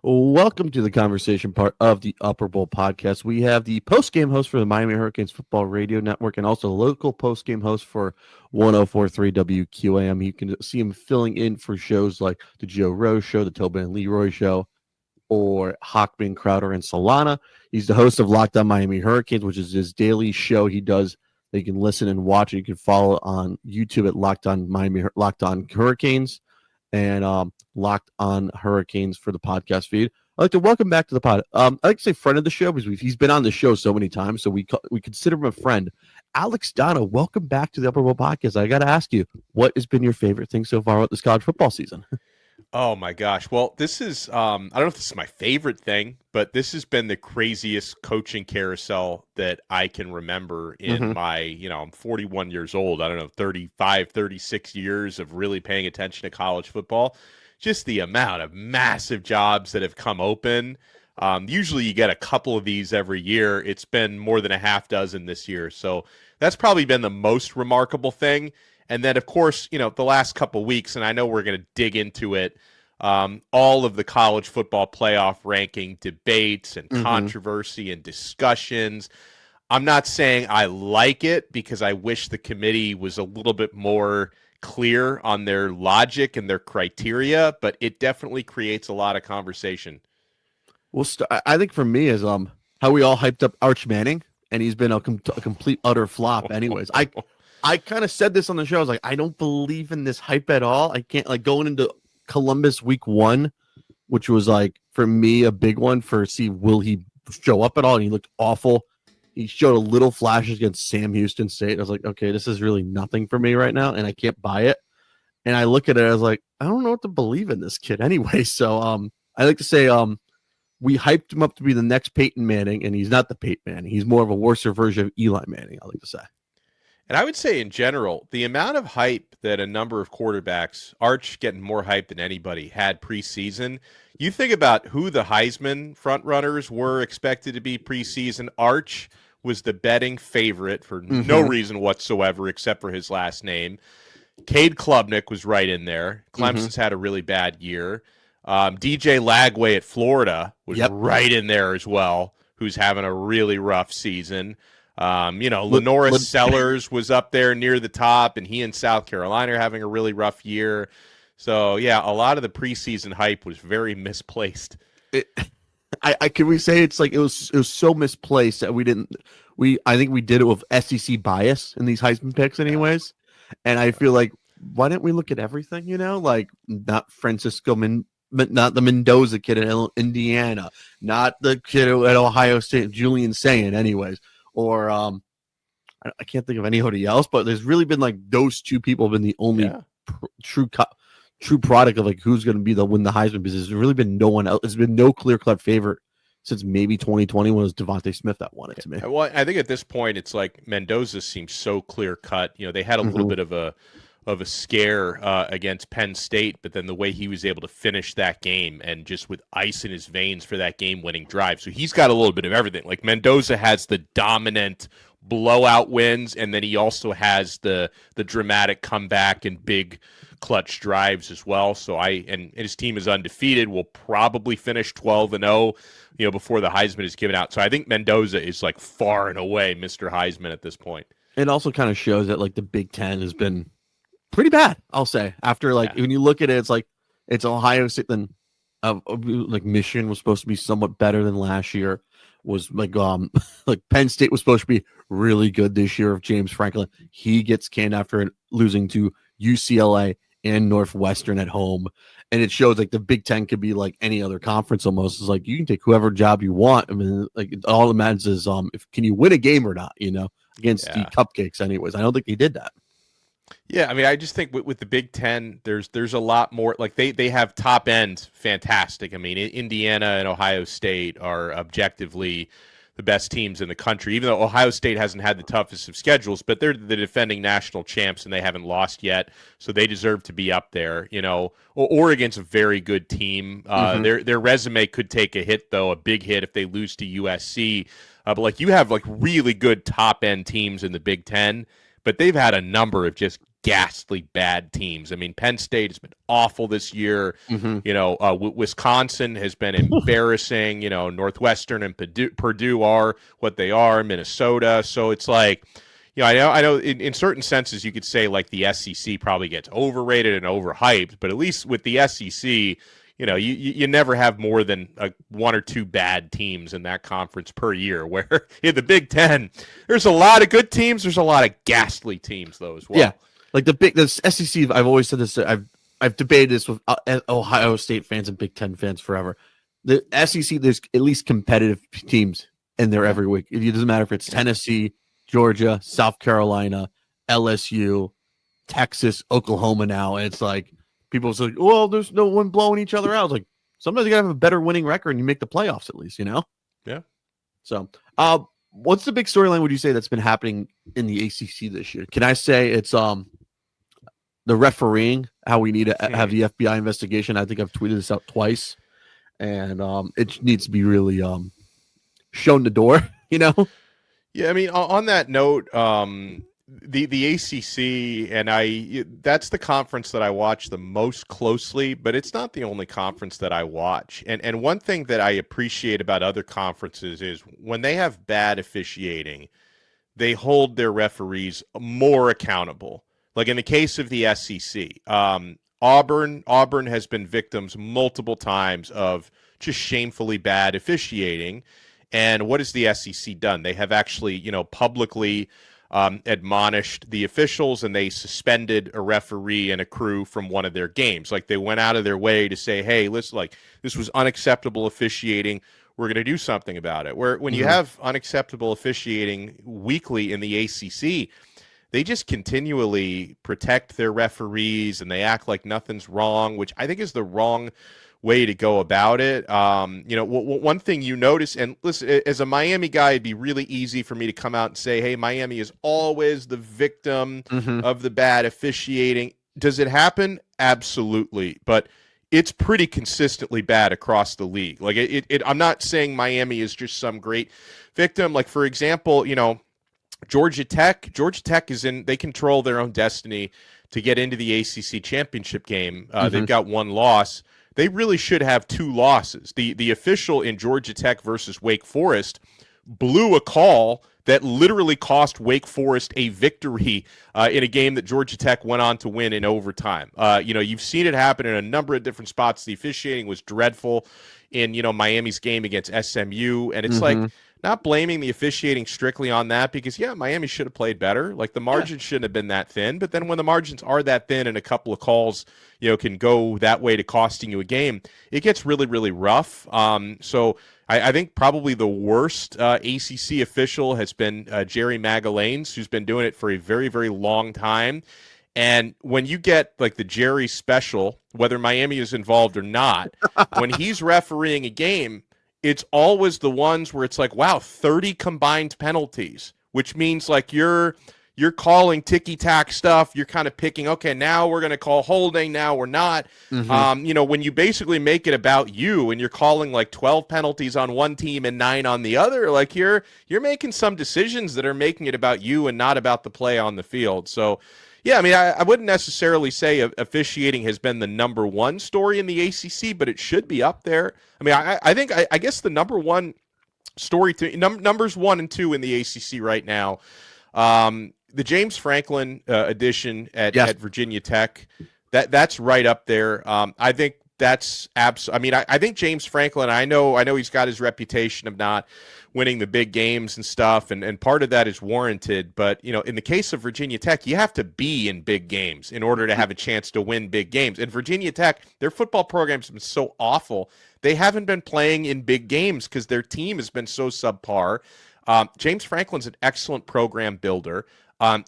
Welcome to the conversation part of the Upper Bowl podcast. We have the post-game host for the Miami Hurricanes Football Radio Network and also local post-game host for 104.3 WQAM. You can see him filling in for shows like the Joe Rose Show, the Tobin and Leroy Show, or Hockman, Crowder, and Solana. He's the host of Locked On Miami Hurricanes, which is his daily show he does that you can listen and watch. You can follow on YouTube at Locked On Hurricanes and Locked On Hurricanes for the podcast feed. I'd like to welcome back to the pod. I like to say friend of the show because he's been on the show so many times, so we consider him a friend. Alex Donno, welcome back to the Upper Bowl podcast. I got to ask you, what has been your favorite thing so far about this college football season? Oh my gosh. Well, this is, I don't know if this is my favorite thing, but this has been the craziest coaching carousel that I can remember in my, I'm 41 years old. I don't know, 35, 36 years of really paying attention to college football. Just the amount of massive jobs that have come open. Usually you get a couple of these every year. It's been more than a half dozen this year. So that's probably been the most remarkable thing. And then, of course, the last couple of weeks, and I know we're going to dig into it, all of the college football playoff ranking debates and controversy and discussions. I'm not saying I like it because I wish the committee was a little bit more clear on their logic and their criteria, but it definitely creates a lot of conversation. Well, I think for me is how we all hyped up Arch Manning, and he's been a complete utter flop. Anyways, I kind of said this on the show. I was like, I don't believe in this hype at all. I can't, going into Columbus week 1, which was for me a big one will he show up at all? And he looked awful. He showed a little flashes against Sam Houston State. I was like, okay, this is really nothing for me right now, and I can't buy it. And I look at it, I was like, I don't know what to believe in this kid anyway. So I like to say we hyped him up to be the next Peyton Manning, and he's not the Peyton Manning. He's more of a worser version of Eli Manning, I like to say. And I would say in general, the amount of hype that a number of quarterbacks, Arch getting more hype than anybody, had preseason. You think about who the Heisman frontrunners were expected to be preseason. Arch was the betting favorite for no reason whatsoever except for his last name. Cade Klubnik was right in there. Clemson's had a really bad year. DJ Lagway at Florida was right in there as well, who's having a really rough season. Lenora Sellers was up there near the top, and he and South Carolina are having a really rough year. So, yeah, a lot of the preseason hype was very misplaced. Can we say it was so misplaced that I think we did it with SEC bias in these Heisman picks anyways. And I feel like, why didn't we look at everything, not Francisco not the Mendoza kid in Indiana, not the kid at Ohio State, Julian Sayin anyways. Or I can't think of anybody else, but there's really been those two people have been the only true product of who's going to be win the Heisman, because there's really been no one else. There's been no clear-cut favorite since maybe 2020 when it was Devontae Smith that won it to me. Well, I think at this point it's Mendoza seems so clear-cut. They had a little bit of a scare against Penn State, but then the way he was able to finish that game and just with ice in his veins for that game-winning drive. So he's got a little bit of everything. Mendoza has the dominant blowout wins, and then he also has the dramatic comeback and big clutch drives as well. So and his team is undefeated. Will probably finish 12-0, before the Heisman is given out. So I think Mendoza is far and away Mr. Heisman at this point. It also kind of shows that the Big Ten has been pretty bad, I'll say. After when you look at it, it's Ohio State. Then Michigan was supposed to be somewhat better than last year. Was Penn State was supposed to be really good this year of James Franklin. He gets canned after losing to UCLA and Northwestern at home, and it shows the Big Ten could be like any other conference almost. It's you can take whoever job you want. I mean, all that matters is can you win a game or not? Against the cupcakes. Anyways, I don't think he did that. Yeah, I mean, I just think with the Big Ten, there's a lot more. They have top end fantastic. I mean, Indiana and Ohio State are objectively the best teams in the country, even though Ohio State hasn't had the toughest of schedules, but they're the defending national champs and they haven't lost yet, so they deserve to be up there. Oregon's a very good team. Their resume could take a hit, though, a big hit if they lose to USC. But you have really good top end teams in the Big Ten, but they've had a number of just ghastly bad teams. I mean, Penn State has been awful this year. Mm-hmm. You know, Wisconsin has been embarrassing. You know, Northwestern and Purdue are what they are. Minnesota. So it's like, you know, I know in certain senses you could say like the SEC probably gets overrated and overhyped, but at least with the SEC, you know, you never have more than one or two bad teams in that conference per year, where in the Big Ten, there's a lot of good teams. There's a lot of ghastly teams, though, as well. Yeah. Like the SEC, I've always said this. I've debated this with Ohio State fans and Big Ten fans forever. The SEC, there's at least competitive teams in there every week. It doesn't matter if it's Tennessee, Georgia, South Carolina, LSU, Texas, Oklahoma now. And it's like, people say, well, there's no one blowing each other out. It's like, sometimes you got to have a better winning record and you make the playoffs at least, you know? Yeah. So, what's the big storyline would you say that's been happening in the ACC this year? Can I say it's the refereeing, how we need to have the FBI investigation? I think I've tweeted this out twice, and it needs to be really shown the door, you know? Yeah, I mean, on that note, the ACC, and that's the conference that I watch the most closely, but it's not the only conference that I watch. And one thing that I appreciate about other conferences is when they have bad officiating, they hold their referees more accountable. Like in the case of the SEC, Auburn has been victims multiple times of just shamefully bad officiating. And what has the SEC done? They have actually, you know, publicly admonished the officials, and they suspended a referee and a crew from one of their games. Like, they went out of their way to say, hey, listen, like, this was unacceptable officiating. We're going to do something about it. Where when you have unacceptable officiating weekly in the ACC, they just continually protect their referees and they act like nothing's wrong, which I think is the wrong way to go about it. You know, one thing you notice, and listen, as a Miami guy, it'd be really easy for me to come out and say, hey, Miami is always the victim of the bad officiating. Does it happen? Absolutely. But it's pretty consistently bad across the league. Like, I'm not saying Miami is just some great victim. Like, for example, you know, Georgia Tech is they control their own destiny to get into the ACC championship game. They've got one loss. They really should have two losses. The official in Georgia Tech versus Wake Forest blew a call that literally cost Wake Forest a victory in a game that Georgia Tech went on to win in overtime. You know, you've seen it happen in a number of different spots. The officiating was dreadful in, you know, Miami's game against SMU, and it's like, not blaming the officiating strictly on that, because, yeah, Miami should have played better. Like, the margin shouldn't have been that thin. But then when the margins are that thin and a couple of calls, you know, can go that way to costing you a game, it gets really, really rough. So I think probably the worst ACC official has been Jerry Magallanes, who's been doing it for a very, very long time. And when you get like the Jerry special, whether Miami is involved or not, when he's refereeing a game, it's always the ones where it's like, wow, 30 combined penalties, which means like you're calling ticky-tack stuff. You're kind of picking, okay, now we're going to call holding, now we're not. You know, when you basically make it about you and you're calling like 12 penalties on one team and 9 on the other, like you're making some decisions that are making it about you and not about the play on the field. So, yeah, I mean, I wouldn't necessarily say officiating has been the number one story in the ACC, but it should be up there. I mean, I guess the number one story, numbers 1 and 2 in the ACC right now, the James Franklin edition at Virginia Tech, that's right up there. I think that's I mean, I think James Franklin, I know he's got his reputation of not winning the big games and stuff, and part of that is warranted. But, you know, in the case of Virginia Tech, you have to be in big games in order to have a chance to win big games. And Virginia Tech, their football program's been so awful. They haven't been playing in big games because their team has been so subpar. James Franklin's an excellent program builder.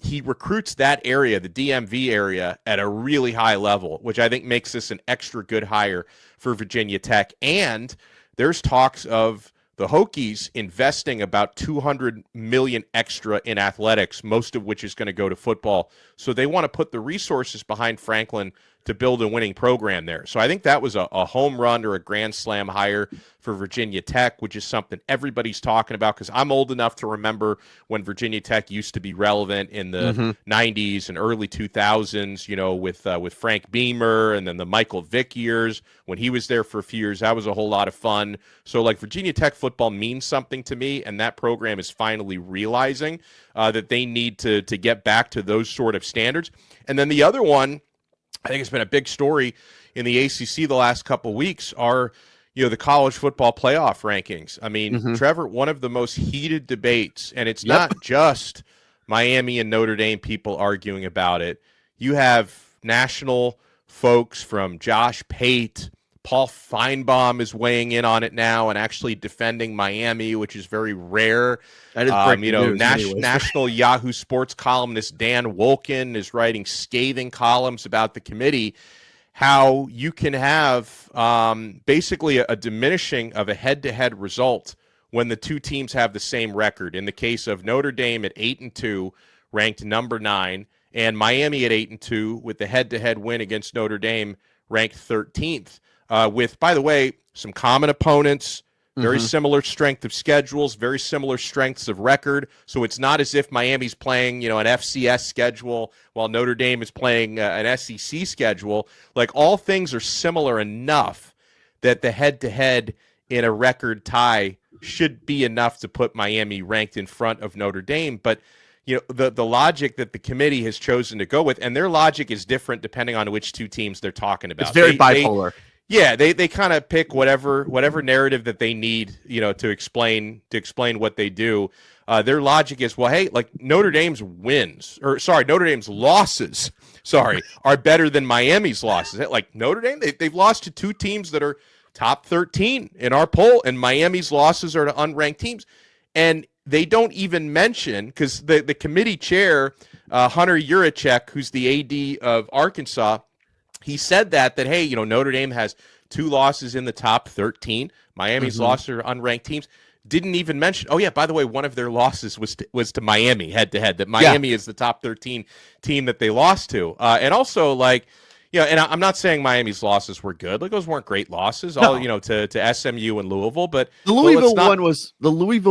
He recruits that area, the DMV area, at a really high level, which I think makes this an extra good hire for Virginia Tech. And there's talks of the Hokies investing about $200 million extra in athletics, most of which is going to go to football. So they want to put the resources behind Franklin to build a winning program there. So I think that was a home run or a grand slam hire for Virginia Tech, which is something everybedy's talking about, because I'm old enough to remember when Virginia Tech used to be relevant in the 90s and early 2000s, with Frank Beamer and then the Michael Vick years when he was there for a few years. That was a whole lot of fun. So like Virginia Tech football means something to me, and that program is finally realizing that they need to get back to those sort of standards. And then the other one, I think it's been a big story in the ACC the last couple of weeks, are the college football playoff rankings. I mean, Trevor, one of the most heated debates, and it's not just Miami and Notre Dame people arguing about it. You have national folks from Josh Pate. Paul Feinbaum is weighing in on it now and actually defending Miami, which is very rare. That is news, national Yahoo Sports columnist Dan Wolkin is writing scathing columns about the committee. How you can have basically a diminishing of a head-to-head result when the two teams have the same record. In the case of Notre Dame at 8-2, ranked number 9, and Miami at 8-2 with the head-to-head win against Notre Dame, ranked 13th. With, by the way, some common opponents, very similar strength of schedules, very similar strengths of record. So it's not as if Miami's playing, an FCS schedule while Notre Dame is playing an SEC schedule. Like, all things are similar enough that the head-to-head in a record tie should be enough to put Miami ranked in front of Notre Dame. But the logic that the committee has chosen to go with, and their logic is different depending on which two teams they're talking about. It's very bipolar. They kind of pick whatever narrative that they need, to explain what they do. Their logic is, well, hey, like Notre Dame's losses, are better than Miami's losses. Like Notre Dame, they've lost to two teams that are top 13 in our poll, and Miami's losses are to unranked teams. And they don't even mention, because the committee chair, Hunter Yurachek, who's the AD of Arkansas, he said that hey, Notre Dame has 2 losses in the top 13. Miami's losses are unranked teams. Didn't even mention, oh yeah, by the way, one of their losses was to Miami head-to-head, that Miami is the top 13 team that they lost to. And also, and I'm not saying Miami's losses were good. Like, those weren't great losses, to SMU and Louisville. But the Louisville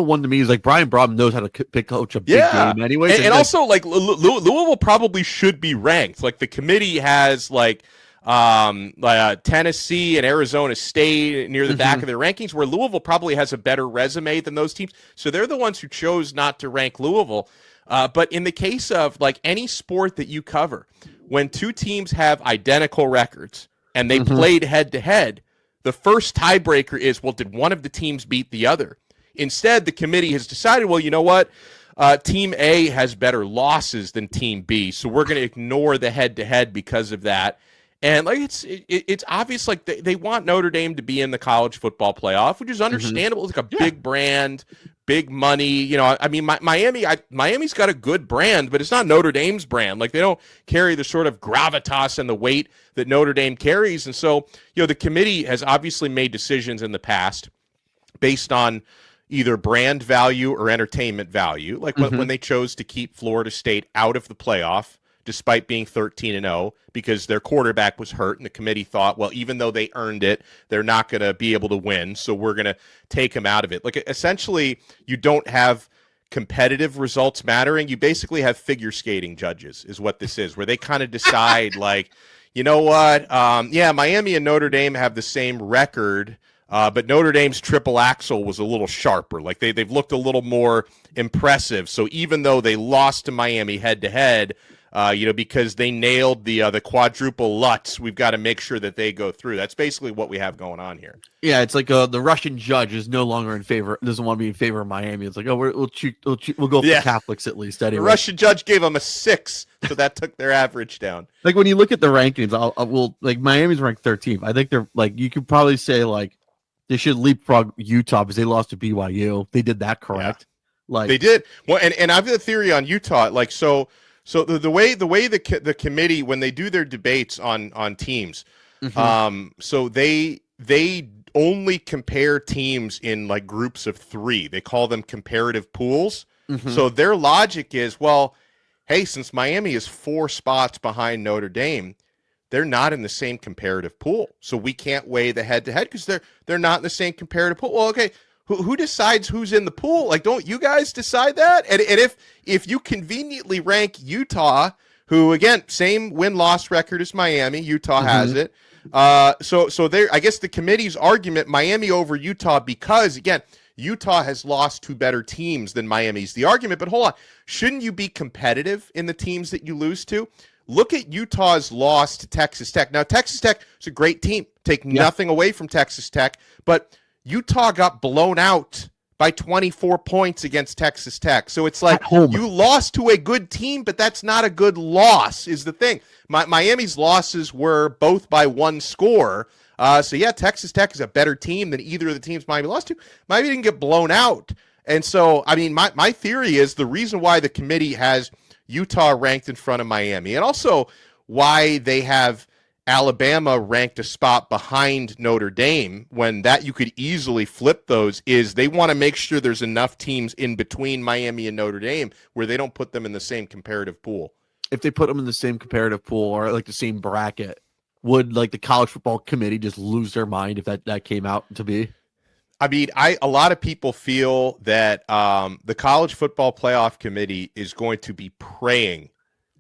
one to me is like Brian Brom knows how to coach a big game anyways. And also, like, Louisville probably should be ranked. Like, the committee has Tennessee and Arizona State near the back of their rankings, where Louisville probably has a better resume than those teams. So they're the ones who chose not to rank Louisville. But in the case of like any sport that you cover, when two teams have identical records and they played head to head, the first tiebreaker is, well, did one of the teams beat the other? Instead, the committee has decided, well, you know what? Team A has better losses than Team B, so we're going to ignore the head to head because of that. And like it's obvious, like they want Notre Dame to be in the college football playoff, which is understandable. It's like a big brand, big money. I mean, Miami's got a good brand, but it's not Notre Dame's brand. Like, they don't carry the sort of gravitas and the weight that Notre Dame carries. And so, the committee has obviously made decisions in the past based on either brand value or entertainment value. Like when they chose to keep Florida State out of the playoff, despite being 13-0, because their quarterback was hurt, and the committee thought, well, even though they earned it, they're not going to be able to win, so we're going to take them out of it. Like, essentially, you don't have competitive results mattering. You basically have figure skating judges, is what this is, where they kind of decide, like, you know what, Miami and Notre Dame have the same record, but Notre Dame's triple axel was a little sharper. Like, they've looked a little more impressive, so even though they lost to Miami head-to-head, because they nailed the quadruple Lutz, we've got to make sure that they go through. That's basically what we have going on here. Yeah, it's like the Russian judge is no longer in favor, doesn't want to be in favor of Miami. It's like, oh, we'll go for the Catholics at least. Anyway, the Russian judge gave them a 6, so that took their average down. Like, when you look at the rankings, Miami's ranked 13th. I think they're like, you could probably say like they should leapfrog Utah because they lost to BYU. They did that correct. Yeah. Like, they did. Well, and I have a theory on Utah. Like, so the way the committee, when they do their debates on teams, so they only compare teams in like groups of 3. They call them comparative pools. So their logic is, well, hey, since Miami is 4 spots behind Notre Dame, they're not in the same comparative pool. So we can't weigh the head-to-head because they're not in the same comparative pool. Well, okay, who decides who's in the pool? Like, don't you guys decide that? And if you conveniently rank Utah, who, again, same win-loss record as Miami, Utah has it. So there, I guess the committee's argument, Miami over Utah, because, again, Utah has lost to better teams than Miami's the argument. But hold on, shouldn't you be competitive in the teams that you lose to? Look at Utah's loss to Texas Tech. Now, Texas Tech is a great team. Take nothing away from Texas Tech, but Utah got blown out by 24 points against Texas Tech. So it's like you lost to a good team, but that's not a good loss is the thing. Miami's losses were both by one score. So, yeah, Texas Tech is a better team than either of the teams Miami lost to. Miami didn't get blown out. And so, I mean, my theory is the reason why the committee has Utah ranked in front of Miami, and also why they have Alabama ranked a spot behind Notre Dame when that you could easily flip those, is they want to make sure there's enough teams in between Miami and Notre Dame where they don't put them in the same comparative pool. If they put them in the same comparative pool or like the same bracket, would like the college football committee just lose their mind if that came out to be? I mean, a lot of people feel that the college football playoff committee is going to be praying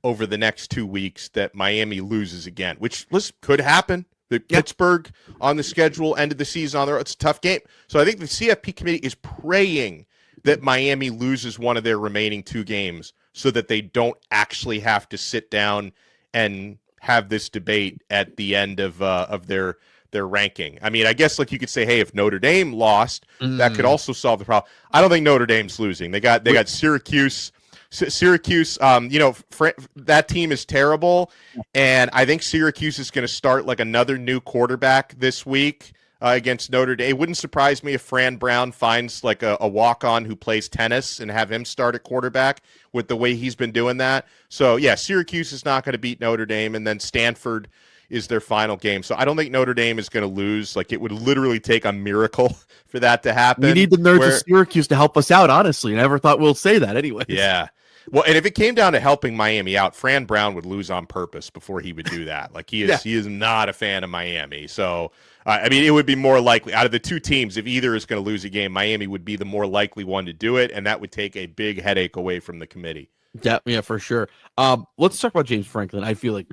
over the next 2 weeks that Miami loses again, which could happen. Pittsburgh on the schedule, end of the season on there. It's a tough game. So I think the CFP committee is praying that Miami loses one of their remaining 2 games so that they don't actually have to sit down and have this debate at the end of their ranking. I mean, I guess like you could say, hey, if Notre Dame lost, that could also solve the problem. I don't think Notre Dame's losing. They got Syracuse. That team is terrible, and I think Syracuse is going to start like another new quarterback this week against Notre Dame. It wouldn't surprise me if Fran Brown finds like a walk-on who plays tennis and have him start at quarterback with the way he's been doing that. So, yeah, Syracuse is not going to beat Notre Dame, and then Stanford is their final game. So I don't think Notre Dame is going to lose. Like, it would literally take a miracle for that to happen. We need the nerds of Syracuse to help us out, honestly. I never thought we'll say that anyway. Yeah. Well, and if it came down to helping Miami out, Fran Brown would lose on purpose before he would do that. Like, he is not a fan of Miami. So, I mean, it would be more likely out of the 2 teams, if either is going to lose a game, Miami would be the more likely one to do it, and that would take a big headache away from the committee. Yeah, for sure. Let's talk about James Franklin. I feel like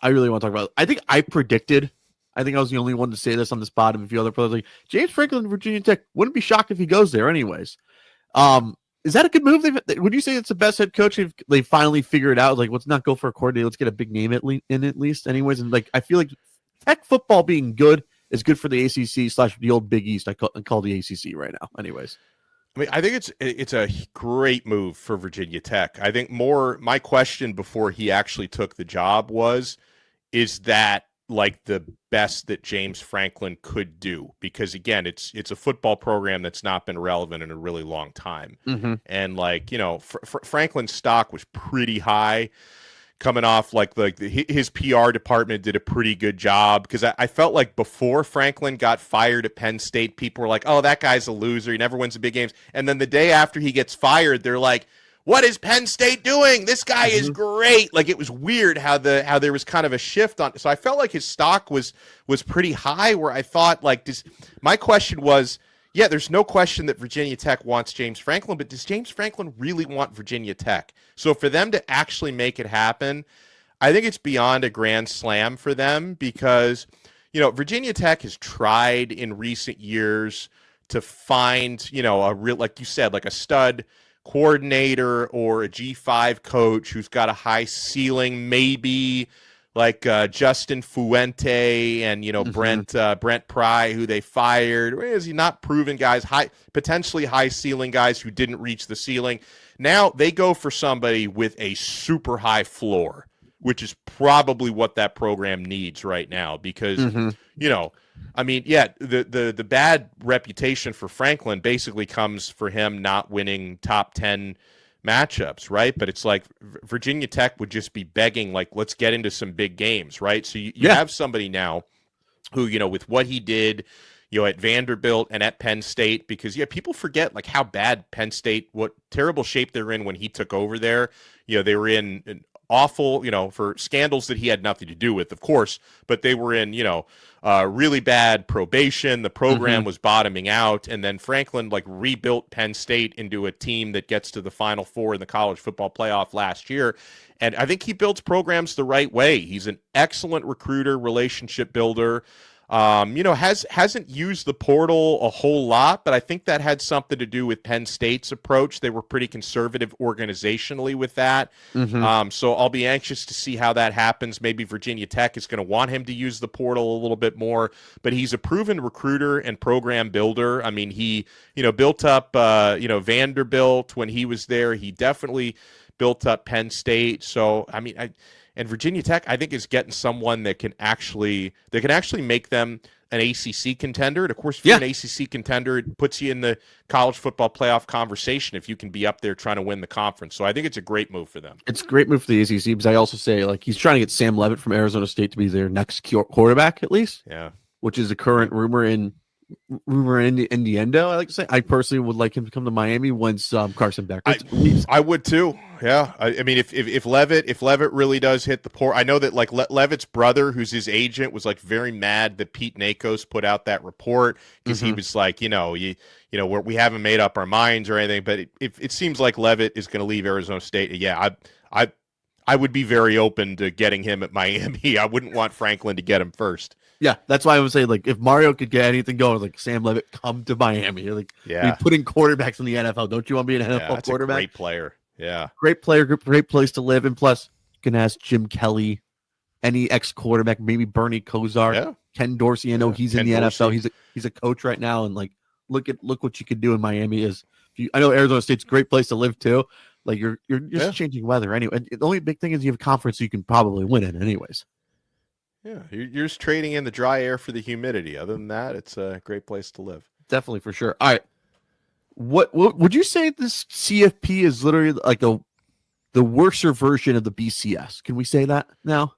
I really want to talk about it. I think I was the only one to say this on the spot, and a few other players like James Franklin, Virginia Tech. Wouldn't be shocked if he goes there anyways. Is that a good move? Would you say it's the best head coach if they finally figure it out? Like, let's not go for a coordinator. Let's get a big name at least anyways. And like, I feel like Tech football being good is good for the ACC / the old Big East. I call the ACC right now. Anyways. I mean, I think it's a great move for Virginia Tech. I think my question before he actually took the job is that like the best that James Franklin could do? Because again, it's a football program that's not been relevant in a really long time. And like, Franklin's stock was pretty high coming off his PR department did a pretty good job, because I felt like before Franklin got fired at Penn State, people were like, oh, that guy's a loser. He never wins the big games. And then the day after he gets fired, they're like, what is Penn State doing? This guy is great. Like, it was weird how there was kind of a shift on. So I felt like his stock was pretty high, where I thought my question was, yeah, there's no question that Virginia Tech wants James Franklin, but does James Franklin really want Virginia Tech? So for them to actually make it happen, I think it's beyond a grand slam for them, because, Virginia Tech has tried in recent years to find, a real, like you said, like a stud coordinator or a G5 coach who's got a high ceiling, maybe like Justin Fuente and Brent Pry, who they fired. Is he not proven guys, potentially high ceiling guys who didn't reach the ceiling? Now they go for somebody with a super high floor, which is probably what that program needs right now, because I mean, yeah, the bad reputation for Franklin basically comes for him not winning top 10 matchups, right? But it's like Virginia Tech would just be begging, like, let's get into some big games, right? So you have somebody now who, with what he did, at Vanderbilt and at Penn State, because people forget like how bad Penn State, what terrible shape they're in when he took over there. They were in awful, for scandals that he had nothing to do with, of course, but they were in, really bad probation. The program was bottoming out, and then Franklin rebuilt Penn State into a team that gets to the Final Four in the college football playoff last year. And I think he builds programs the right way. He's an excellent recruiter, relationship builder. Hasn't used the portal a whole lot, but I think that had something to do with Penn State's approach. They were pretty conservative organizationally with that. So I'll be anxious to see how that happens. Maybe Virginia Tech is going to want him to use the portal a little bit more, but he's a proven recruiter and program builder. I mean, he, built up, Vanderbilt when he was there. He definitely built up Penn State. So, and Virginia Tech, I think, is getting someone that can actually make them an ACC contender. And of course, if you're an ACC contender, it puts you in the college football playoff conversation if you can be up there trying to win the conference. So I think it's a great move for them. It's a great move for the ACC because I also say he's trying to get Sam Leavitt from Arizona State to be their next quarterback at least. Yeah, which is a current rumor in the Indiendo. I like to say I personally would like him to come to Miami once Carson Beck. I would too. Yeah, I mean, if Leavitt really does hit the port, I know that Leavitt's brother, who's his agent, was very mad that Pete Nakos put out that report because he was we haven't made up our minds or anything. But it seems like Leavitt is going to leave Arizona State. Yeah, I would be very open to getting him at Miami. I wouldn't want Franklin to get him first. Yeah, that's why I would say if Mario could get anything going, Sam Leavitt, come to Miami. Putting quarterbacks in the NFL. Don't you want to be an NFL quarterback? A great player. Yeah, great player, great place to live, and plus you can ask Jim Kelly, any ex-quarterback, maybe Bernie Kosar, Ken Dorsey. I know he's in the NFL. He's a coach right now, and look what you could do in Miami. I know Arizona State's a great place to live too. You're just changing weather anyway. And the only big thing is you have a conference you can probably win in anyways. Yeah, you're just trading in the dry air for the humidity. Other than that, it's a great place to live. Definitely, for sure. All right. What would you say this CFP is literally the worser version of the BCS? Can we say that now?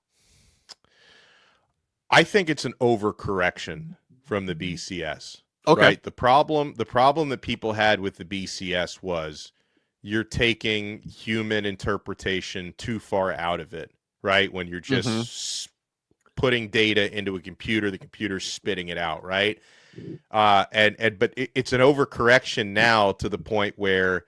I think it's an overcorrection from the BCS. Okay. Right? The problem that people had with the BCS was you're taking human interpretation too far out of it, right? When you're just putting data into a computer, the computer's spitting it out, right? But it's an overcorrection now to the point where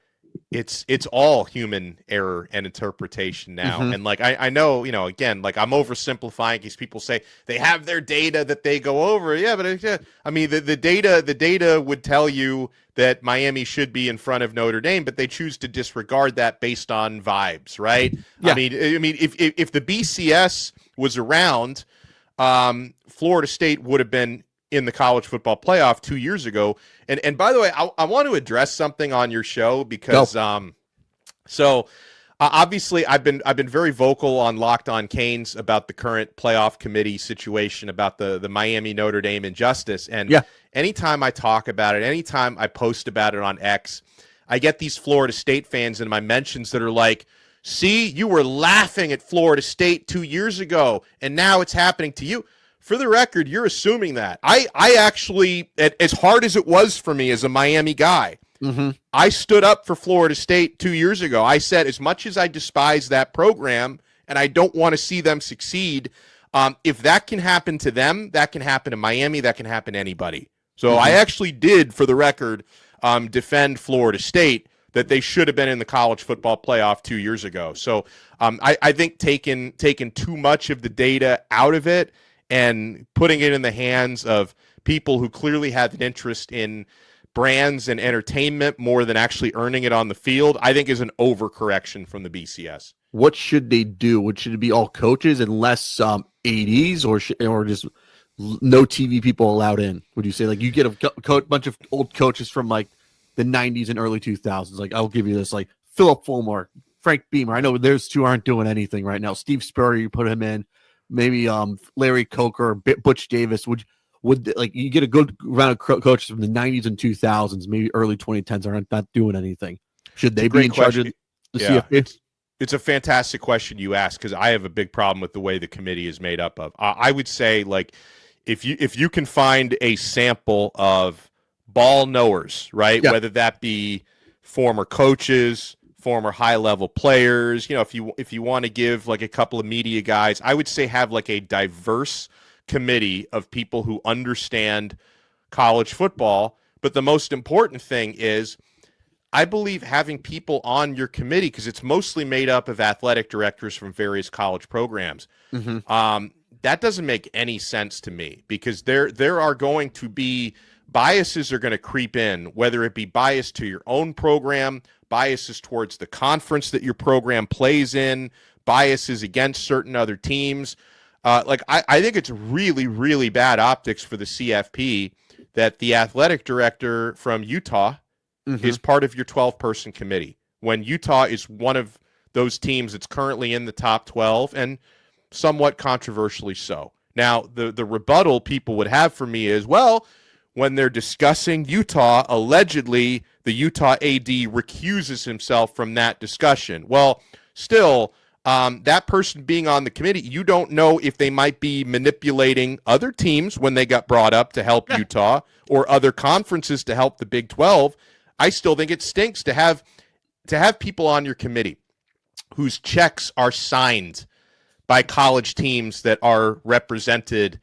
it's all human error and interpretation now. And I know, again, I'm oversimplifying because people say they have their data that they go over. Yeah, but the data would tell you that Miami should be in front of Notre Dame, but they choose to disregard that based on vibes, right? Yeah. I mean, if the BCS was around, Florida State would have been in the college football playoff 2 years ago. And by the way, I want to address something on your show because obviously I've been very vocal on Locked On Canes about the current playoff committee situation, about the Miami Notre Dame injustice. And anytime I talk about it, anytime I post about it on X, I get these Florida State fans in my mentions that are like, see, you were laughing at Florida State 2 years ago, and now it's happening to you. For the record, you're assuming that. I actually, as hard as it was for me as a Miami guy, I stood up for Florida State 2 years ago. I said, as much as I despise that program and I don't want to see them succeed, if that can happen to them, that can happen to Miami, that can happen to anybody. So I actually did, for the record, defend Florida State, that they should have been in the college football playoff 2 years ago. So I think taking too much of the data out of it and putting it in the hands of people who clearly have an interest in brands and entertainment more than actually earning it on the field, I think is an overcorrection from the BCS. What should they do? Should it be all coaches and less ADs, or just no TV people allowed in? Would you say you get a bunch of old coaches from the 90s and early 2000s? I'll give you this, Philip Fulmer, Frank Beamer. I know those two aren't doing anything right now. Steve Spurrier, you put him in. Maybe Larry Coker, Butch Davis. Would you get a good round of coaches from the 90s and 2000s, maybe early 2010s are not doing anything? Should they be in charge of the CFP? It's a fantastic question you ask, because I have a big problem with the way the committee is made up of. I would say if you can find a sample of ball knowers, right? Yeah. Whether that be former coaches, former high-level players. If you want to give like a couple of media guys, I would say have like a diverse committee of people who understand college football. But the most important thing is, I believe having people on your committee, because it's mostly made up of athletic directors from various college programs. That doesn't make any sense to me, because there are going to be biases are going to creep in, whether it be bias to your own program, biases towards the conference that your program plays in, biases against certain other teams. I think it's really, really bad optics for the CFP that the athletic director from Utah is part of your 12-person committee, when Utah is one of those teams that's currently in the top 12 and somewhat controversially so. Now, the rebuttal people would have for me is, well, when they're discussing Utah, allegedly the Utah AD recuses himself from that discussion. Well, still, that person being on the committee, you don't know if they might be manipulating other teams when they got brought up to help Utah, or other conferences to help the Big 12. I still think it stinks to have people on your committee whose checks are signed by college teams that are represented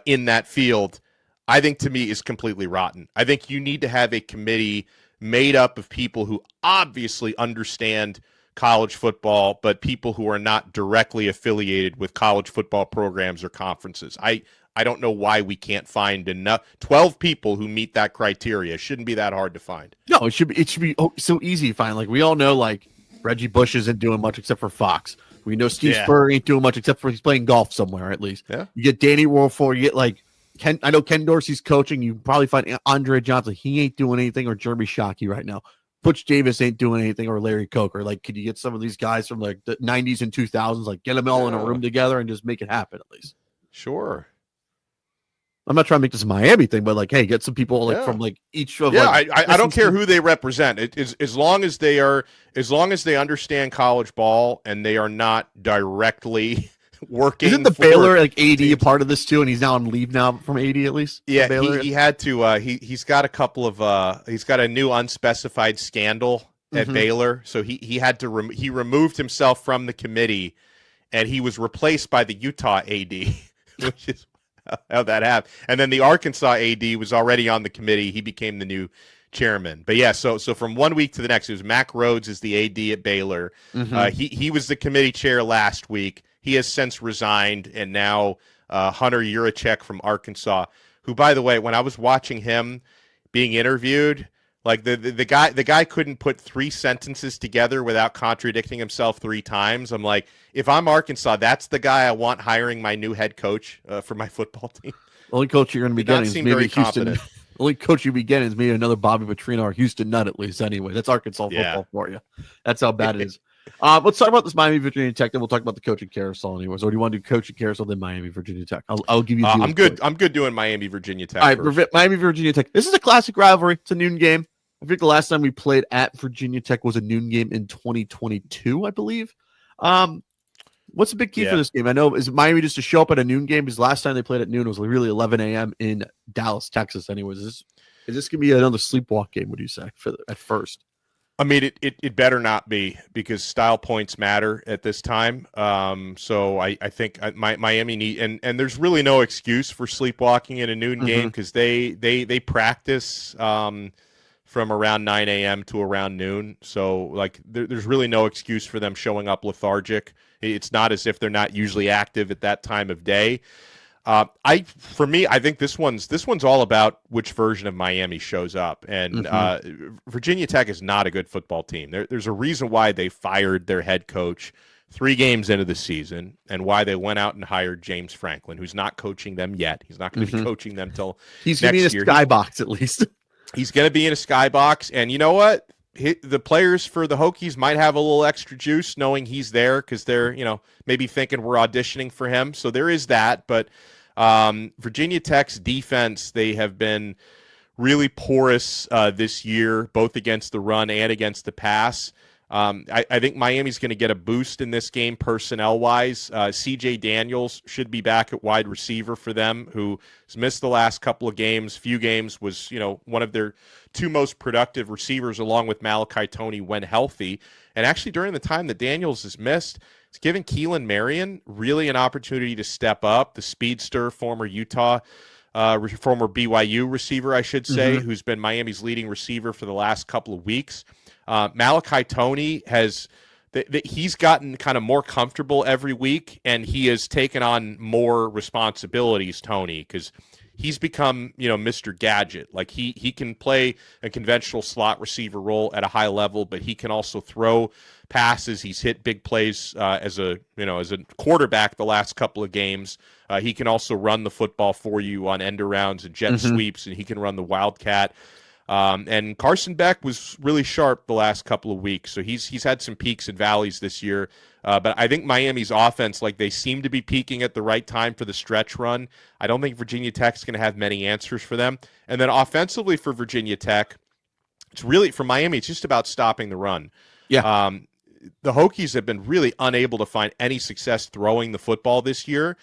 in that field. I think, to me, is completely rotten. I think you need to have a committee made up of people who obviously understand college football, but people who are not directly affiliated with college football programs or conferences. I don't know why we can't find enough 12 people who meet that criteria. It shouldn't be that hard to find. No, it should be so easy to find. Like, we all know, like, Reggie Bush isn't doing much except for Fox. We know Steve Spurrier ain't doing much except for he's playing golf somewhere, at least. Yeah. You get Danny Wolford, you get like I know Ken Dorsey's coaching. You probably find Andre Johnson. He ain't doing anything, or Jeremy Shockey right now. Butch Davis ain't doing anything, or Larry Coker. Like, could you get some of these guys from like the 90s and 2000s, like get them all in a room together and just make it happen at least? Sure. I'm not trying to make this a Miami thing, but like, hey, get some people like from like each of I don't care who they represent. It is as long as they understand college ball and they are not directly working. Isn't the Baylor like AD a part of this too? And he's now on leave now from AD at least. Yeah, he had to. He's got a couple of. He's got a new unspecified scandal at Baylor, so he had to. He removed himself from the committee, and he was replaced by the Utah AD, which is how that happened. And then the Arkansas AD was already on the committee. He became the new chairman. But yeah, so from 1 week to the next, it was Mac Rhodes is the AD at Baylor. He was the committee chair last week. He has since resigned, and now Hunter Yurachek from Arkansas, who, by the way, when I was watching him being interviewed, like the guy couldn't put 3 sentences together without contradicting himself 3 times. I'm like, if I'm Arkansas, that's the guy I want hiring my new head coach for my football team. The only coach you're going to be getting is maybe Houston. The only coach you'll be getting is maybe another Bobby Petrino or Houston Nutt, at least. Anyway, that's Arkansas football for you. That's how bad it is. Let's talk about this Miami Virginia Tech, then we'll talk about the coaching carousel anyways. Or do you want to do coaching carousel then Miami Virginia Tech? I'll give you. I'm good. I'm good doing Miami Virginia Tech. All right, Miami Virginia Tech. This is a classic rivalry. It's a noon game. I think the last time we played at Virginia Tech was a noon game in 2022, I believe. What's the big key for this game? I know, is Miami just to show up at a noon game? Because last time they played at noon was really 11 a.m. in Dallas, Texas. Anyways, is this going to be another sleepwalk game? Would you say at first? I mean, it better not be, because style points matter at this time. So I think Miami need, and there's really no excuse for sleepwalking in a noon game, because they practice from around 9 a.m. to around noon. So like there's really no excuse for them showing up lethargic. It's not as if they're not usually active at that time of day. I think this one's all about which version of Miami shows up, and Virginia Tech is not a good football team. There's a reason why they fired their head coach 3 games into the season, and why they went out and hired James Franklin, who's not coaching them yet. He's not going to be coaching them till he's going to be in a skybox at least. He's going to be in a skybox, and you know what? The players for the Hokies might have a little extra juice knowing he's there, because they're, maybe thinking we're auditioning for him. So there is that. But Virginia Tech's defense, they have been really porous this year, both against the run and against the pass. I think Miami's going to get a boost in this game personnel-wise. C.J. Daniels should be back at wide receiver for them, who has missed the last couple of games. Few games was, one of their two most productive receivers, along with Malachi Toney when healthy. And actually, during the time that Daniels has missed, it's given Keelan Marion really an opportunity to step up. The speedster, former BYU receiver, I should say, who's been Miami's leading receiver for the last couple of weeks. Malachi Toney he's gotten kind of more comfortable every week, and he has taken on more responsibilities, Toney, because he's become, Mr. Gadget. Like he can play a conventional slot receiver role at a high level, but he can also throw passes. He's hit big plays as a quarterback the last couple of games. He can also run the football for you on end arounds and jet sweeps, and he can run the Wildcat. And Carson Beck was really sharp the last couple of weeks, so he's had some peaks and valleys this year. But I think Miami's offense, they seem to be peaking at the right time for the stretch run. I don't think Virginia Tech's going to have many answers for them. And then offensively for Virginia Tech, it's really, for Miami, it's just about stopping the run. Yeah. The Hokies have been really unable to find any success throwing the football this year.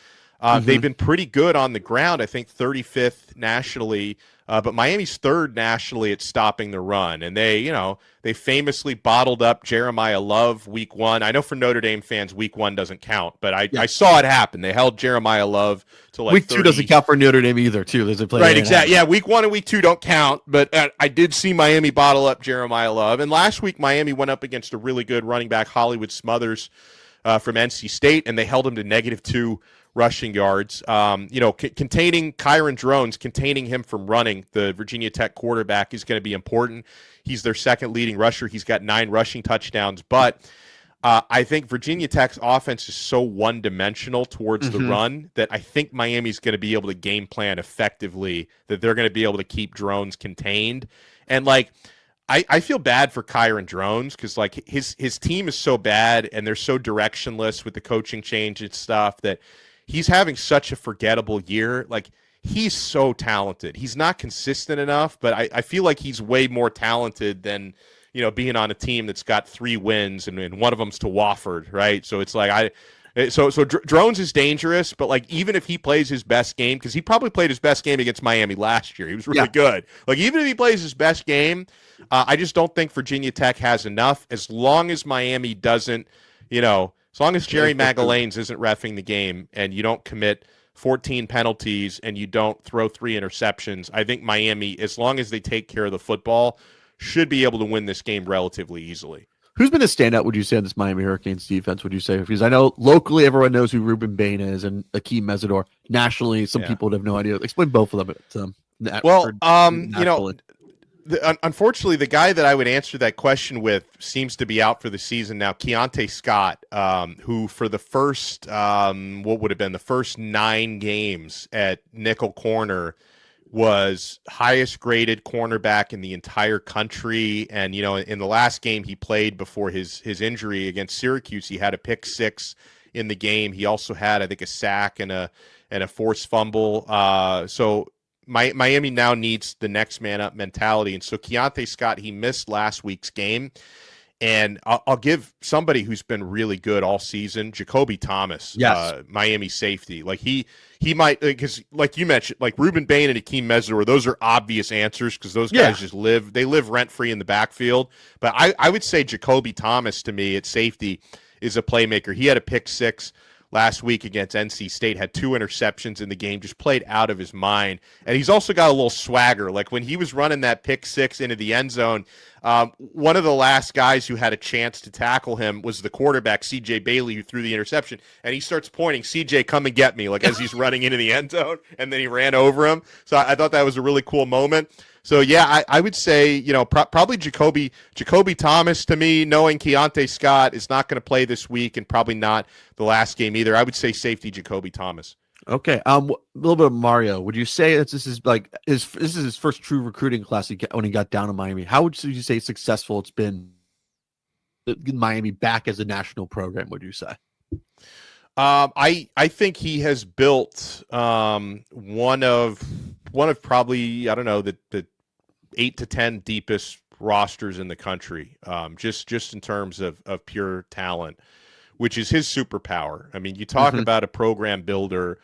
They've been pretty good on the ground, I think 35th nationally, but Miami's third nationally at stopping the run. And they famously bottled up Jeremiah Love week 1. I know for Notre Dame fans, week 1 doesn't count, but I saw it happen. They held Jeremiah Love to week 2 doesn't count for Notre Dame either, too. There's a play right, exactly. Yeah, week 1 and week 2 don't count, but I did see Miami bottle up Jeremiah Love. And last week, Miami went up against a really good running back, Hollywood Smothers, from NC State, and they held him to -2 rushing yards. Containing Kyron Drones, containing him from running the Virginia Tech quarterback is going to be important. He's their second leading rusher. He's got 9 rushing touchdowns, but I think Virginia Tech's offense is so one-dimensional towards the run that I think Miami's going to be able to game plan effectively, that they're going to be able to keep Drones contained. And I feel bad for Kyron Drones because his team is so bad and they're so directionless with the coaching change and stuff that he's having such a forgettable year. He's so talented. He's not consistent enough, but I feel like he's way more talented than, being on a team that's got 3 wins and one of them's to Wofford, right? So it's Drones is dangerous, but even if he plays his best game, because he probably played his best game against Miami last year, he was really good. Even if he plays his best game, I just don't think Virginia Tech has enough. As long as Miami doesn't, as long as Jerry Magalanes isn't reffing the game and you don't commit 14 penalties and you don't throw 3 interceptions, I think Miami, as long as they take care of the football, should be able to win this game relatively easily. Who's been a standout, would you say, on this Miami Hurricanes defense, would you say? Because I know locally everyone knows who Ruben Bain is and Akeem Mesidor. Nationally, some people would have no idea. Explain both of them. Unfortunately, the guy that I would answer that question with seems to be out for the season now, Keontae Scott, who for the first, the first 9 games at nickel corner was highest graded cornerback in the entire country. And, in the last game he played before his injury against Syracuse, he had a pick 6 in the game. He also had, I think, a sack and a forced fumble. So Miami now needs the next man up mentality. And so Keontae Scott, he missed last week's game. And I'll give somebody who's been really good all season, Jacoby Thomas, Miami safety. He might, because like you mentioned, Ruben Bain and Akeem Mesidor, those are obvious answers because those guys just live rent-free in the backfield. But I would say Jacoby Thomas, to me, at safety, is a playmaker. He had a pick 6 last week against NC State, had 2 interceptions in the game, just played out of his mind. And he's also got a little swagger. When he was running that pick 6 into the end zone, one of the last guys who had a chance to tackle him was the quarterback, C.J. Bailey, who threw the interception. And he starts pointing, C.J., come and get me, as he's running into the end zone. And then he ran over him. So I thought that was a really cool moment. So, I would say, probably Jacoby Thomas, to me, knowing Keontae Scott is not going to play this week and probably not the last game either. I would say safety Jacoby Thomas. Okay. A little bit of Mario. Would you say that this is his first true recruiting class when he got down to Miami? How would you say successful it's been Miami back as a national program, would you say? I think he has built one of probably, I don't know, the 8 to 10 deepest rosters in the country, just in terms of pure talent, which is his superpower. I mean, you talk about a program builder,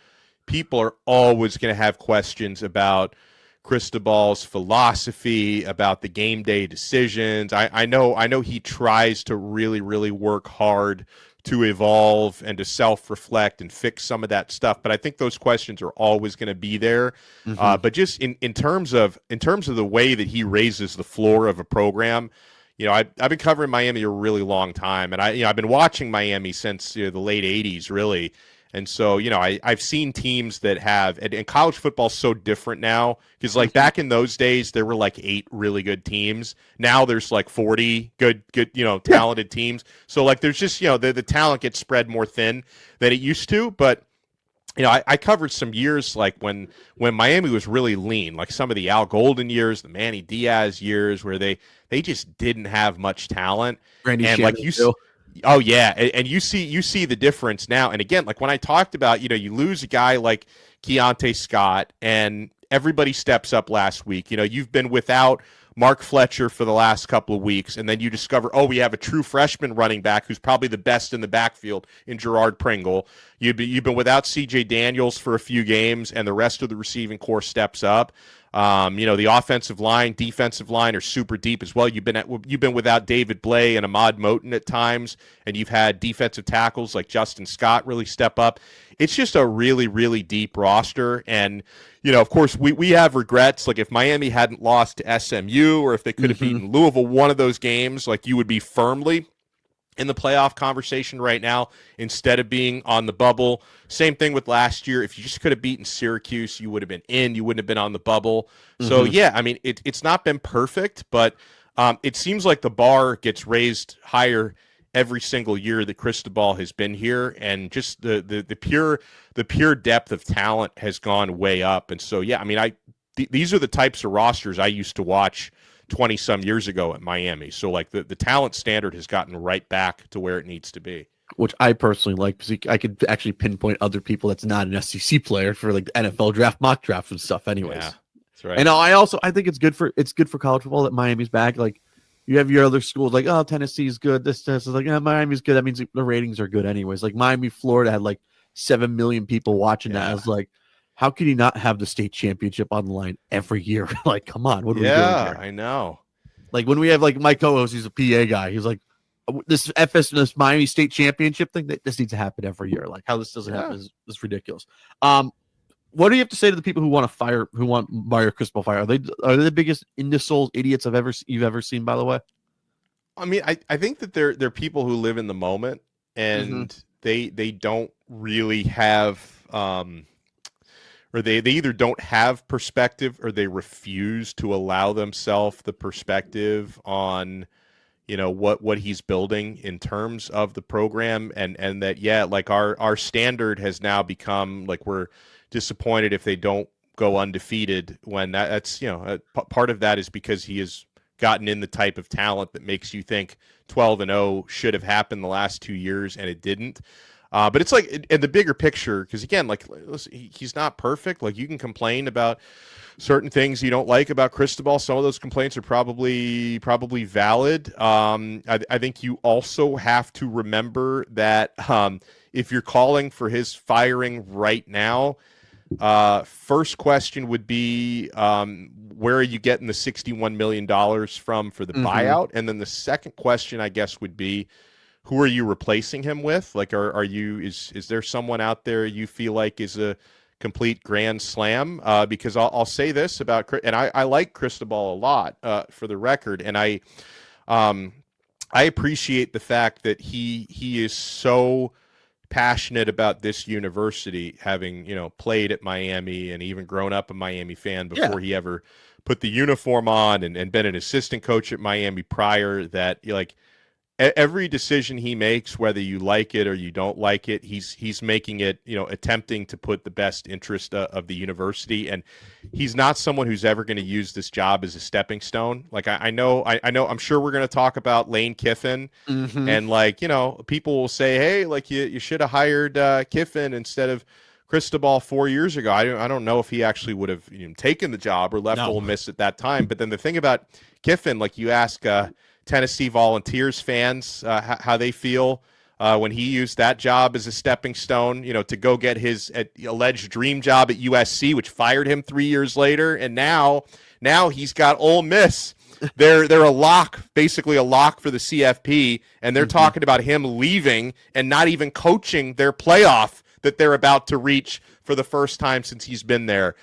people are always going to have questions about Cristobal's philosophy, about the game day decisions. I know he tries to really, really work hard to evolve and to self-reflect and fix some of that stuff, but I think those questions are always going to be there. But just in terms of the way that he raises the floor of a program, you know, I've been covering Miami a really long time, and I've been watching Miami since the late '80s, really. And so, you know, I've seen teams that have, and college football's so different now, because like back in those days, there were like 8 really good teams. Now there's like 40 good, talented teams. So like there's just, the talent gets spread more thin than it used to. But, I covered some years like when Miami was really lean, like some of the Al Golden years, the Manny Diaz years, where they just didn't have much talent. Randy and Shannon like you too. Oh yeah, and you see the difference now. And again, like when I talked about, you lose a guy like Keontae Scott, and everybody steps up last week. You've been without Mark Fletcher for the last couple of weeks, and then you discover, we have a true freshman running back who's probably the best in the backfield in Gerard Pringle. You've been without C.J. Daniels for a few games, and the rest of the receiving core steps up. The offensive line, defensive line are super deep as well. You've been without David Blay and Ahmad Moten at times, and you've had defensive tackles like Justin Scott really step up. It's just a really, really deep roster. And, of course, we have regrets. Like if Miami hadn't lost to SMU, or if they could have beaten Louisville one of those games, like you would be firmly in the playoff conversation right now instead of being on the bubble. Same thing with last year. If you just could have beaten Syracuse, you would have been in. You wouldn't have been on the bubble. So, yeah, I mean, it's not been perfect, but it seems like the bar gets raised higher every single year that Cristobal has been here, and just the pure depth of talent has gone way up. And so, yeah, I mean, these are the types of rosters I used to watch 20-some years ago at Miami. So, like, the talent standard has gotten right back to where it needs to be. Which I personally like, because I could actually pinpoint other people that's not an SEC player for, like, NFL draft, mock drafts and stuff anyways. Yeah, that's right. And I think it's good for college football that Miami's back. Like, you have your other schools like, Tennessee's good. This is like, Miami's good. That means the ratings are good anyways. Like Miami, Florida had like 7 million people watching that. I was like, how can you not have the state championship on the line every year? Like, come on, what are we doing here? Yeah, I know. Like when we have like my co-host, he's a PA guy. He's like, this this Miami State Championship thing, this needs to happen every year. Like how this doesn't happen is ridiculous. What do you have to say to the people who want Mario Cristobal fired? Are they the biggest imbeciles, idiots you've ever seen? By the way, I mean, I think that they're people who live in the moment, and they don't really have, or they either don't have perspective, or they refuse to allow themselves the perspective on, what he's building in terms of the program, and that like our standard has now become like we're disappointed if they don't go undefeated, when that's part of that is because he has gotten in the type of talent that makes you think 12-0 should have happened the last 2 years, and it didn't. But it's like in the bigger picture, because again, like listen, he's not perfect. Like you can complain about certain things you don't like about Cristobal. Some of those complaints are probably valid. I think you also have to remember that if you're calling for his firing right now, first question would be, where are you getting the $61 million from for the buyout? And then the second question, I guess, would be, who are you replacing him with? Like, is there someone out there you feel like is a complete grand slam? Because I'll say this about, and I like Cristobal a lot, for the record, and I appreciate the fact that he is so passionate about this university, having played at Miami and even grown up a Miami fan before he ever put the uniform on, and been an assistant coach at Miami prior, that like every decision he makes, whether you like it or you don't like it, he's making it, attempting to put the best interest of the university. And he's not someone who's ever going to use this job as a stepping stone. Like I know, I'm sure we're going to talk about Lane Kiffin, and like, people will say, hey, like you should have hired Kiffin instead of Cristobal 4 years ago, I don't know if he actually would have taken the job or left Ole Miss at that time. But then the thing about Kiffin, like you ask Tennessee Volunteers fans how they feel when he used that job as a stepping stone, to go get his alleged dream job at USC, which fired him 3 years later, and now he's got Ole Miss. They're a lock, basically a lock for the CFP, and they're talking about him leaving and not even coaching their playoff that they're about to reach for the first time since he's been there.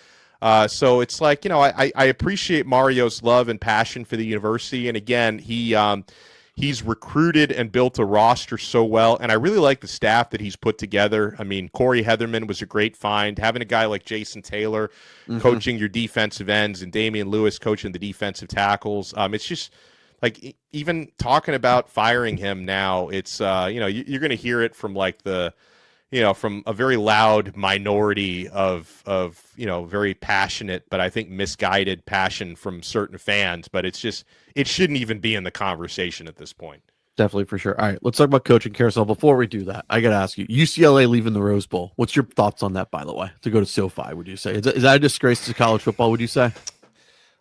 So it's like, I appreciate Mario's love and passion for the university. And again, he's recruited and built a roster so well. And I really like the staff that he's put together. I mean, Corey Heatherman was a great find. Having a guy like Jason Taylor coaching your defensive ends and Damian Lewis coaching the defensive tackles. It's just like, even talking about firing him now, it's, you're going to hear it from like from a very loud minority of very passionate, but I think misguided passion from certain fans. But it shouldn't even be in the conversation at this point. Definitely, for sure. All right, let's talk about coaching carousel. Before we do that, I got to ask you, UCLA leaving the Rose Bowl. What's your thoughts on that, by the way, to go to SoFi, would you say? Is that a disgrace to college football, would you say?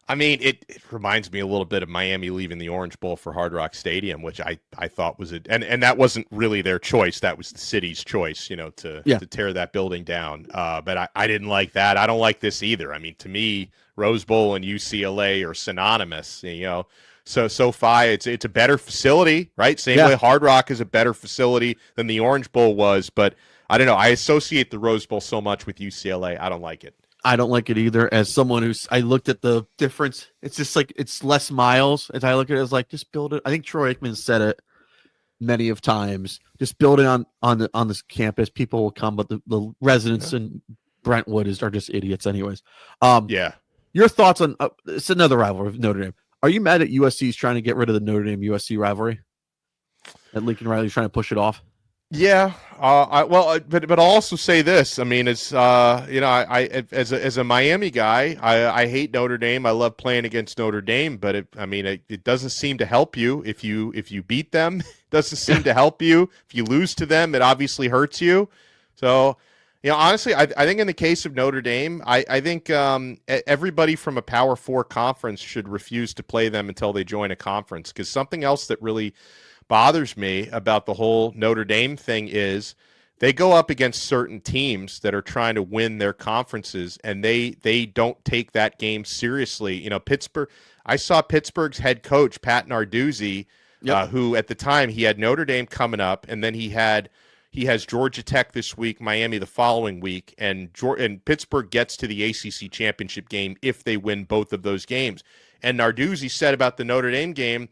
I mean, it reminds me a little bit of Miami leaving the Orange Bowl for Hard Rock Stadium, which I thought was and that wasn't really their choice. That was the city's choice, to tear that building down. But I didn't like that. I don't like this either. I mean, to me, Rose Bowl and UCLA are synonymous, So SoFi, it's a better facility, right? Same way Hard Rock is a better facility than the Orange Bowl was. But I don't know. I associate the Rose Bowl so much with UCLA. I don't like it. I don't like it either. As someone I looked at the difference. It's just like, it's less miles. As I look at it, as like, just build it. I think Troy Aikman said it many of times. Just build it on this campus. People will come, but the residents in Brentwood are just idiots, anyways. Your thoughts on it's another rivalry of Notre Dame. Are you mad at USC's trying to get rid of the Notre Dame USC rivalry? That Lincoln Riley's trying to push it off. Yeah, but I'll also say this. I mean, it's as a Miami guy, I hate Notre Dame. I love playing against Notre Dame, but it doesn't seem to help you if you beat them. It doesn't seem to help you if you lose to them. It obviously hurts you. So, honestly, I think in the case of Notre Dame, I think everybody from a Power 4 conference should refuse to play them until they join a conference, because something else that really bothers me about the whole Notre Dame thing is they go up against certain teams that are trying to win their conferences, and they don't take that game seriously. Pittsburgh, I saw Pittsburgh's head coach, Pat Narduzzi, who at the time he had Notre Dame coming up, and then he has Georgia Tech this week, Miami the following week, and Pittsburgh gets to the ACC championship game if they win both of those games. And Narduzzi said about the Notre Dame game,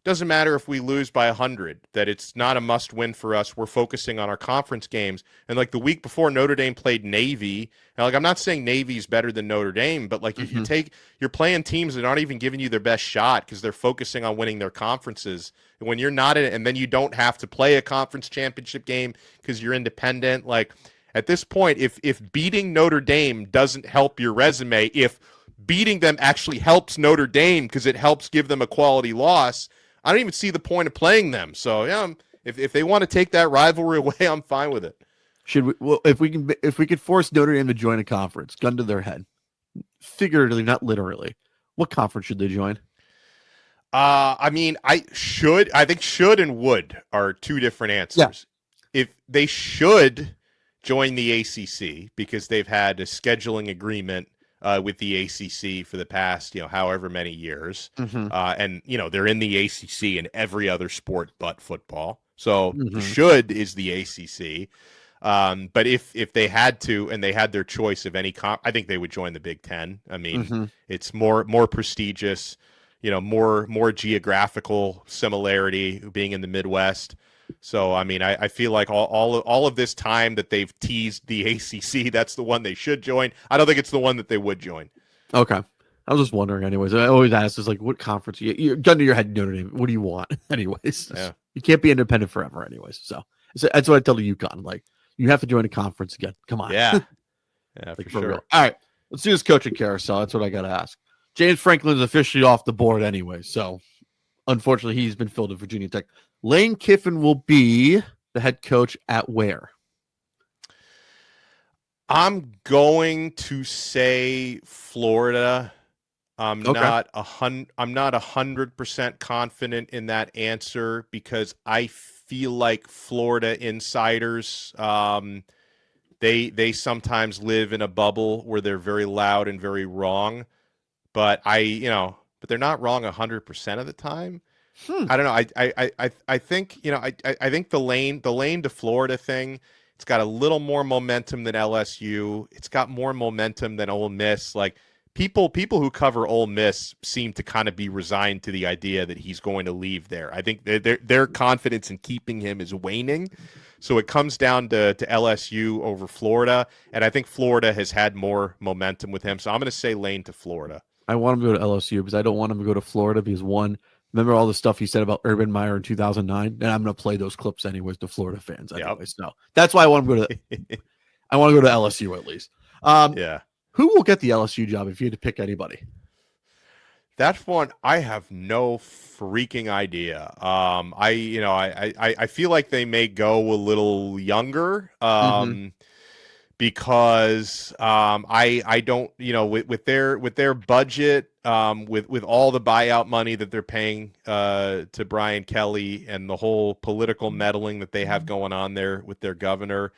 doesn't matter if we lose by 100, that it's not a must win for us. We're focusing on our conference games. And like the week before, Notre Dame played Navy. And like, I'm not saying Navy's better than Notre Dame, but like you're playing teams that aren't even giving you their best shot because they're focusing on winning their conferences. And when you're not in it, and then you don't have to play a conference championship game because you're independent. Like at this point, if beating Notre Dame doesn't help your resume, if beating them actually helps Notre Dame because it helps give them a quality loss, I don't even see the point of playing them. So yeah, if they want to take that rivalry away, I'm fine with it. Should we? Well, if we could force Notre Dame to join a conference, gun to their head, figuratively, not literally, what conference should they join? I think should and would are two different answers. Yeah. If they should join the ACC because they've had a scheduling agreement with the ACC for the past, however many years. And, they're in the ACC in every other sport but football. So should is the ACC. But if they had to, and they had their choice of any I think they would join the Big Ten. I mean, it's more prestigious, more geographical similarity being in the Midwest. So, I mean, I feel like all of this time that they've teased the ACC, that's the one they should join. I don't think it's the one that they would join. Okay. I was just wondering anyways. I always ask is like, what conference? You're gun to your head, Notre Dame. What do you want anyways? Yeah. You can't be independent forever anyways. So that's what I tell the UConn. Like, you have to join a conference again. Come on. Yeah. Yeah, like, for sure. Real. All right. Let's do this coaching carousel. That's what I got to ask. James Franklin's officially off the board anyway. So, unfortunately, he's been filled at Virginia Tech. Lane Kiffin will be the head coach at where? I'm going to say Florida. Okay. I'm not 100% confident in that answer because I feel like Florida insiders, they sometimes live in a bubble where they're very loud and very wrong. But but they're not wrong 100% of the time. Hmm. I don't know. I think I think the lane to Florida thing. It's got a little more momentum than LSU. It's got more momentum than Ole Miss. Like people who cover Ole Miss seem to kind of be resigned to the idea that he's going to leave there. I think their confidence in keeping him is waning. So it comes down to LSU over Florida, and I think Florida has had more momentum with him. So I'm going to say lane to Florida. I want him to go to LSU because I don't want him to go to Florida because one, remember all the stuff he said about Urban Meyer in 2009, and I'm going to play those clips anyways to Florida fans anyways. Yep. No, that's why I want him to go to. I want to go to LSU at least. Yeah. Who will get the LSU job if you had to pick anybody? That's one I have no freaking idea. I feel like they may go a little younger. Because I don't with their budget with all the buyout money that they're paying to Brian Kelly and the whole political meddling that they have going on there with their governor.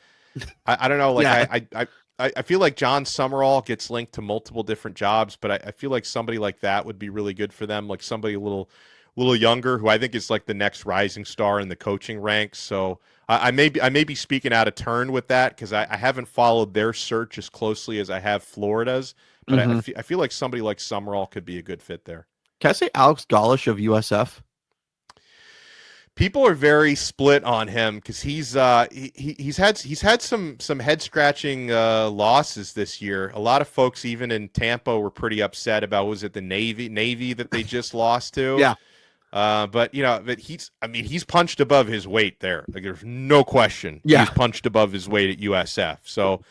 I don't know. Like Yeah. I feel like John Summerall gets linked to multiple different jobs, but I feel like somebody like that would be really good for them. Like somebody a little younger who I think is like the next rising star in the coaching ranks. So I may be speaking out of turn with that because I haven't followed their search as closely as I have Florida's, but I feel like somebody like Summerall could be a good fit there. Can I say Alex Golish of USF? People are very split on him because he's had some head scratching losses this year. A lot of folks, even in Tampa, were pretty upset about was it the Navy that they just lost to? Yeah. But he's punched above his weight there. Like there's no question. Yeah. He's punched above his weight at USF. So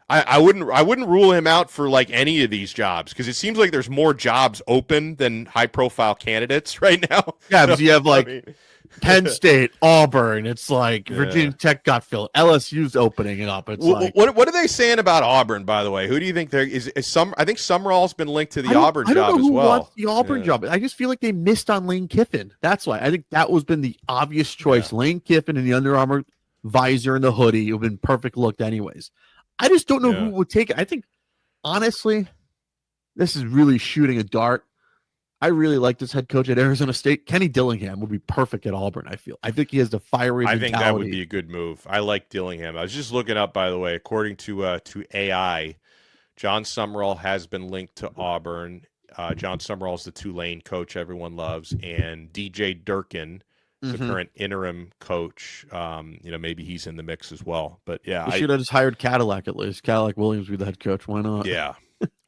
I wouldn't rule him out for like any of these jobs because it seems like there's more jobs open than high profile candidates right now. Yeah, because you have like Penn State, Auburn. It's like Virginia Tech got filled. LSU's opening it up. It's like what are they saying about Auburn? By the way, who do you think there is? I think Summerall's been linked to the Auburn job as well. Wants the Auburn job. I just feel like they missed on Lane Kiffin. That's why I think that was been the obvious choice. Yeah. Lane Kiffin in the Under Armour visor and the hoodie. It would have been perfect look anyways. I just don't know who would take it. I think honestly, this is really shooting a dart. I really like this head coach at Arizona State. Kenny Dillingham would be perfect at Auburn, I feel. I think he has the fiery mentality. I think that would be a good move. I like Dillingham. I was just looking up, by the way, according to AI, John Summerall has been linked to Auburn. John Summerall is the Tulane coach everyone loves. And DJ Durkin, the current interim coach, maybe he's in the mix as well. But yeah. They should have just hired Cadillac at least. Cadillac Williams would be the head coach. Why not? Yeah.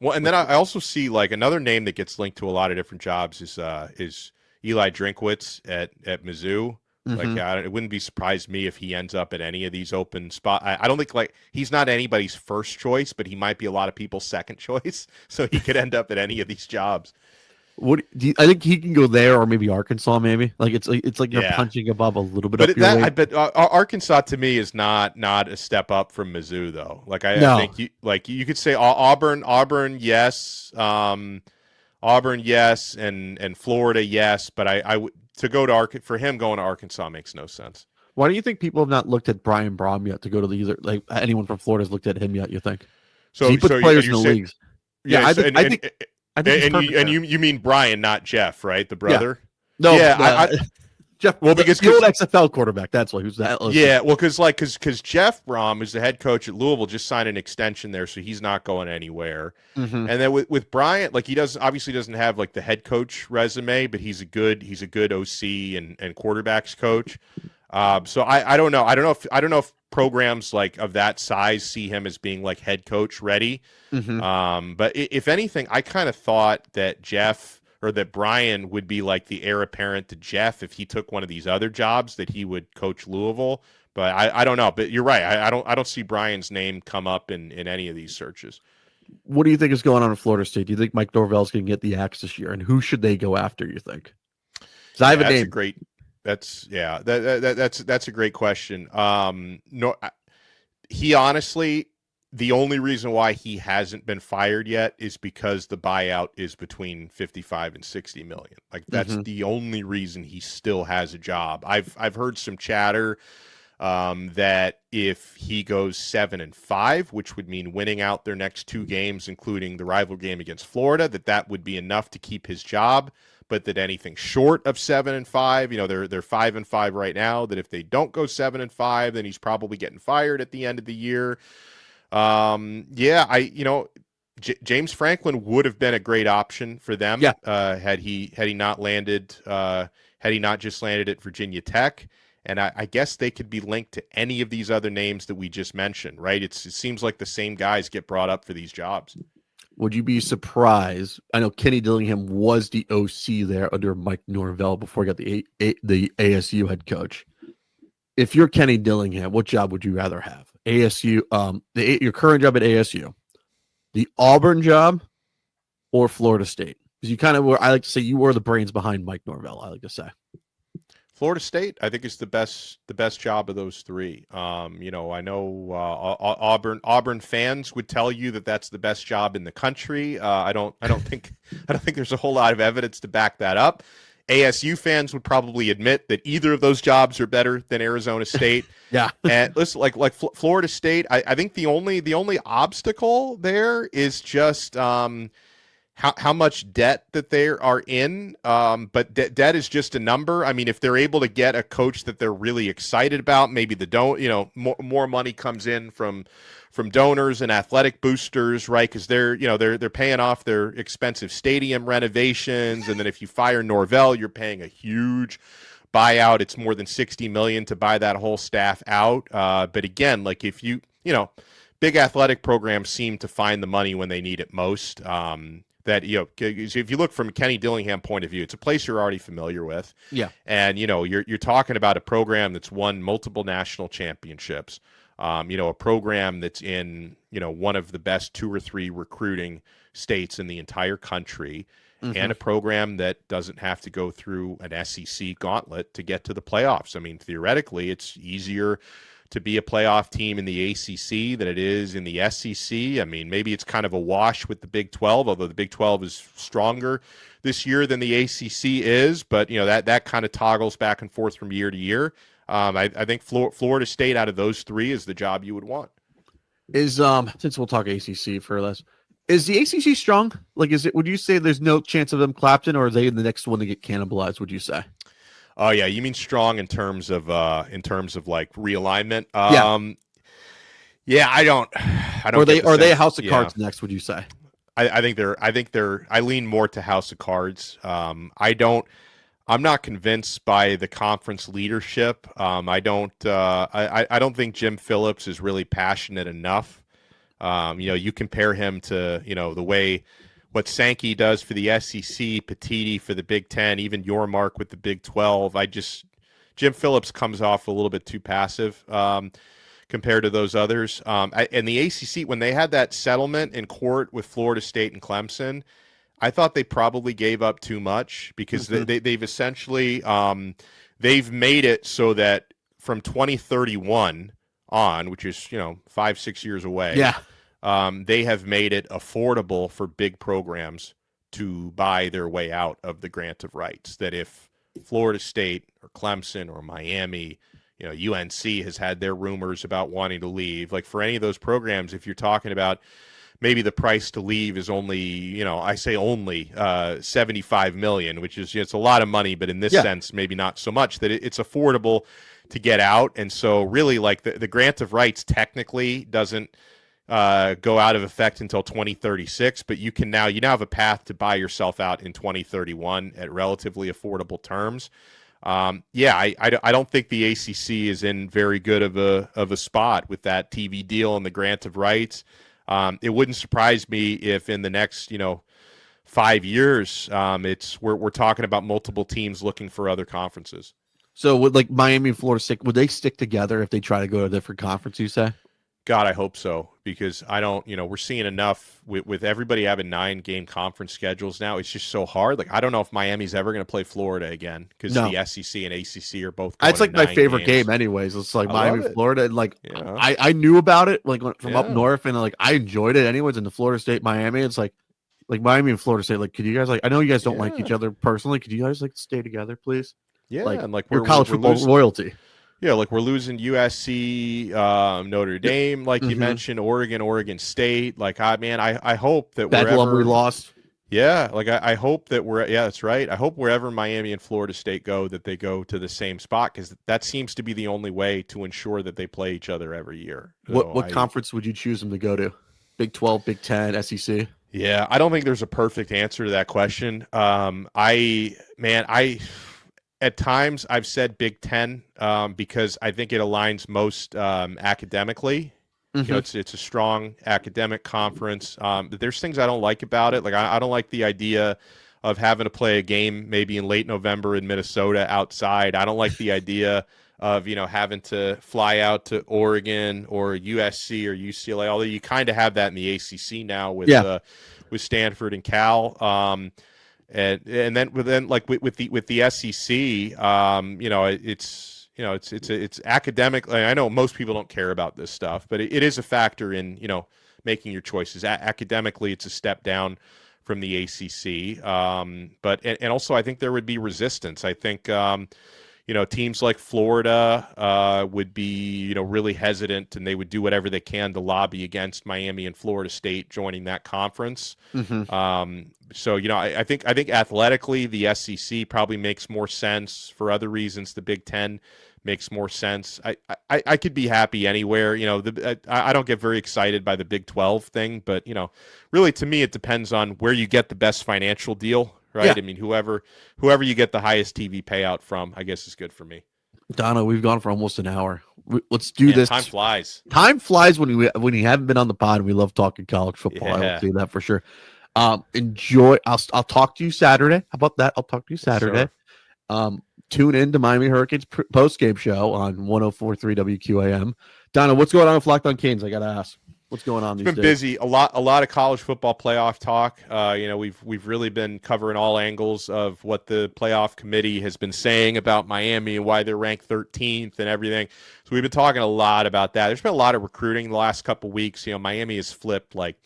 Well, and then I also see like another name that gets linked to a lot of different jobs is Eli Drinkwitz at Mizzou. Like it wouldn't be surprised me if he ends up at any of these open spots. I don't think like he's not anybody's first choice, but he might be a lot of people's second choice. So he could end up at any of these jobs. What do you, I think he can go there or maybe Arkansas, maybe like it's like you're punching above a little bit. But Arkansas to me is not a step up from Mizzou though. Like I think you could say Auburn, yes, Auburn, yes, and Florida, yes. But I would to go to for him going to Arkansas makes no sense. Why do you think people have not looked at Brian Brom yet to go to the either? Like anyone from Florida has looked at him yet? You think? So he puts players in the leagues. Yeah, I think. And you mean Brian, not Jeff, right? The brother. Yeah. No, yeah. Jeff. Well, because the old XFL quarterback. That's why. Who's that? Yeah. Well, because Jeff Brom is the head coach at Louisville, just signed an extension there, so he's not going anywhere. And then with Bryant, like he obviously doesn't have like the head coach resume, but he's a good OC and quarterbacks coach. So I don't know. I don't know if programs like of that size see him as being like head coach ready. But if anything, I kind of thought that that Brian would be like the heir apparent to Jeff if he took one of these other jobs, that he would coach Louisville. But I don't know. But you're right. I don't see Brian's name come up in any of these searches. What do you think is going on in Florida State? Do you think Mike Norvell's going to get the axe this year, and who should they go after? You think? Because I have a name. That's a great question. No, he honestly, the only reason why he hasn't been fired yet is because the buyout is between 55 and 60 million. Like that's the only reason he still has a job. I've heard some chatter that if he goes 7-5, which would mean winning out their next 2 games, including the rival game against Florida, that would be enough to keep his job. But that anything short of 7-5, they're 5-5 right now. That if they don't go 7-5, then he's probably getting fired at the end of the year. James Franklin would have been a great option for them. Yeah. Had he not just landed at Virginia Tech. And I guess they could be linked to any of these other names that we just mentioned, right? It seems like the same guys get brought up for these jobs. Would you be surprised? I know Kenny Dillingham was the OC there under Mike Norvell before he got the ASU head coach. If you're Kenny Dillingham, what job would you rather have? ASU, your current job at ASU, the Auburn job, or Florida State? Because you kind of were, I like to say, you were the brains behind Mike Norvell. I like to say. Florida State, I think, is the best job of those 3. I know Auburn fans would tell you that that's the best job in the country. I don't think there's a whole lot of evidence to back that up. ASU fans would probably admit that either of those jobs are better than Arizona State. Yeah, and listen, like Florida State, I think the only obstacle there is just how much debt that they are in. But debt is just a number. I mean, if they're able to get a coach that they're really excited about, maybe more money comes in from donors and athletic boosters, right? Because they're paying off their expensive stadium renovations. And then if you fire Norvell, you're paying a huge buyout. It's more than $60 million to buy that whole staff out. But again, like if big athletic programs seem to find the money when they need it most. If you look from a Kenny Dillingham point of view, it's a place you're already familiar with. Yeah. And, you're talking about a program that's won multiple national championships, a program that's in, one of the best 2 or 3 recruiting states in the entire country, and a program that doesn't have to go through an SEC gauntlet to get to the playoffs. I mean, theoretically, it's easier to be a playoff team in the ACC than it is in the SEC. I mean, maybe it's kind of a wash with the Big 12, although the Big 12 is stronger this year than the ACC is. But, that kind of toggles back and forth from year to year. I think Florida State out of those 3 is the job you would want. Since we'll talk ACC for less, is the ACC strong? Like, would you say there's no chance of them Clapton, or are they the next one to get cannibalized, would you say? Oh yeah, you mean strong in terms of like realignment? Yeah, I don't. Are they a house of cards next? Would you say? I think they're. I lean more to house of cards. I'm not convinced by the conference leadership. I don't think Jim Phillips is really passionate enough. You compare him to the way what Sankey does for the SEC, Petiti for the Big Ten, even Yormark with the Big 12. Jim Phillips comes off a little bit too passive compared to those others. And the ACC, when they had that settlement in court with Florida State and Clemson, I thought they probably gave up too much because they've essentially they've made it so that from 2031 on, which is 5-6 years away. Yeah. They have made it affordable for big programs to buy their way out of the grant of rights. That if Florida State or Clemson or Miami, UNC has had their rumors about wanting to leave. Like for any of those programs, if you're talking about maybe the price to leave is only, I say only $75 million, which is it's a lot of money, but in this sense, maybe not so much. That it's affordable to get out, and so really, like the grant of rights technically doesn't go out of effect until 2036, but you now have a path to buy yourself out in 2031 at relatively affordable terms. I don't think the ACC is in very good of a spot with that TV deal and the grant of rights. It wouldn't surprise me if in the next 5 years we're talking about multiple teams looking for other conferences. So would like Miami and Florida State, would they stick together if they try to go to a different conference, you say? God, I hope so, because I don't, we're seeing enough with everybody having 9-game conference schedules now. It's just so hard. Like, I don't know if Miami's ever going to play Florida again, because No. the SEC and ACC are both going It's like to my 9 favorite games. game anyways. It's like I love Miami, it. Florida. And like, Yeah. I knew about it like from up Yeah. north, and like I enjoyed it anyways. In the Florida State, Miami, it's like Miami and Florida State. Like, could you guys I know you guys don't like each other personally. Could you guys like stay together, please? Yeah. Like, and like your college football royalty. Yeah, like we're losing USC, Notre Dame, like you mentioned, Oregon State. Like, I hope that Bedlam we lost. Yeah, like I hope that that's right. I hope wherever Miami and Florida State go, that they go to the same spot, because that seems to be the only way to ensure that they play each other every year. What conference would you choose them to go to? Big 12, Big 10, SEC? Yeah, I don't think there's a perfect answer to that question. At times I've said Big 10 because I think it aligns most academically. It's a strong academic conference. There's things I don't like about it. Like, I don't like the idea of having to play a game maybe in late November in Minnesota outside. I don't like the idea of, having to fly out to Oregon or USC or UCLA, although you kind of have that in the ACC now with Stanford and Cal. And then like with the SEC, it's academic. I know most people don't care about this stuff, but it is a factor in making your choices. Academically, it's a step down from the ACC, but also I think there would be resistance. I think teams like Florida would be really hesitant, and they would do whatever they can to lobby against Miami and Florida State joining that conference. So I think athletically the SEC probably makes more sense. For other reasons, the Big Ten makes more sense. I could be happy anywhere. I don't get very excited by the Big 12 thing, but really to me it depends on where you get the best financial deal, right? Yeah. I mean, whoever you get the highest TV payout from, I guess is good for me. Donno, we've gone for almost an hour. Let's do this. Time flies. Time flies when you haven't been on the pod. And we love talking college football. Yeah. I will say that for sure. Enjoy. I'll talk to you Saturday. How about that? I'll talk to you Saturday. Sure. Tune in to Miami Hurricanes post-game show on 104.3 WQAM. Donno, what's going on with Locked On Canes? I got to ask. What's going on these days? It's been busy. A lot of college football playoff talk. We've really been covering all angles of what the playoff committee has been saying about Miami and why they're ranked 13th and everything. So we've been talking a lot about that. There's been a lot of recruiting the last couple of weeks. Miami has flipped like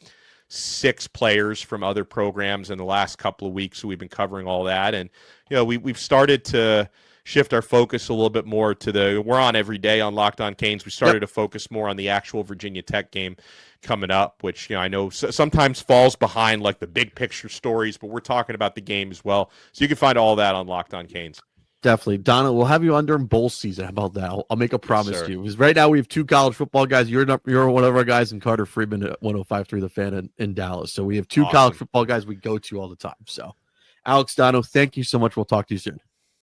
6 players from other programs in the last couple of weeks. So we've been covering all that. And, we've started to shift our focus a little bit more to we're on every day on Locked On Canes. We started to focus more on the actual Virginia Tech game coming up, which, I know sometimes falls behind like the big picture stories, but we're talking about the game as well. So you can find all that on Locked On Canes. Definitely. Donna, we'll have you on during bowl season. How about that? I'll make a promise to you. Because right now we have 2 college football guys. You're one of our guys, and Carter Friedman at 105.3 The Fan in Dallas. So we have 2 college football guys we go to all the time. So, Alex, Donno, thank you so much. We'll talk to you soon.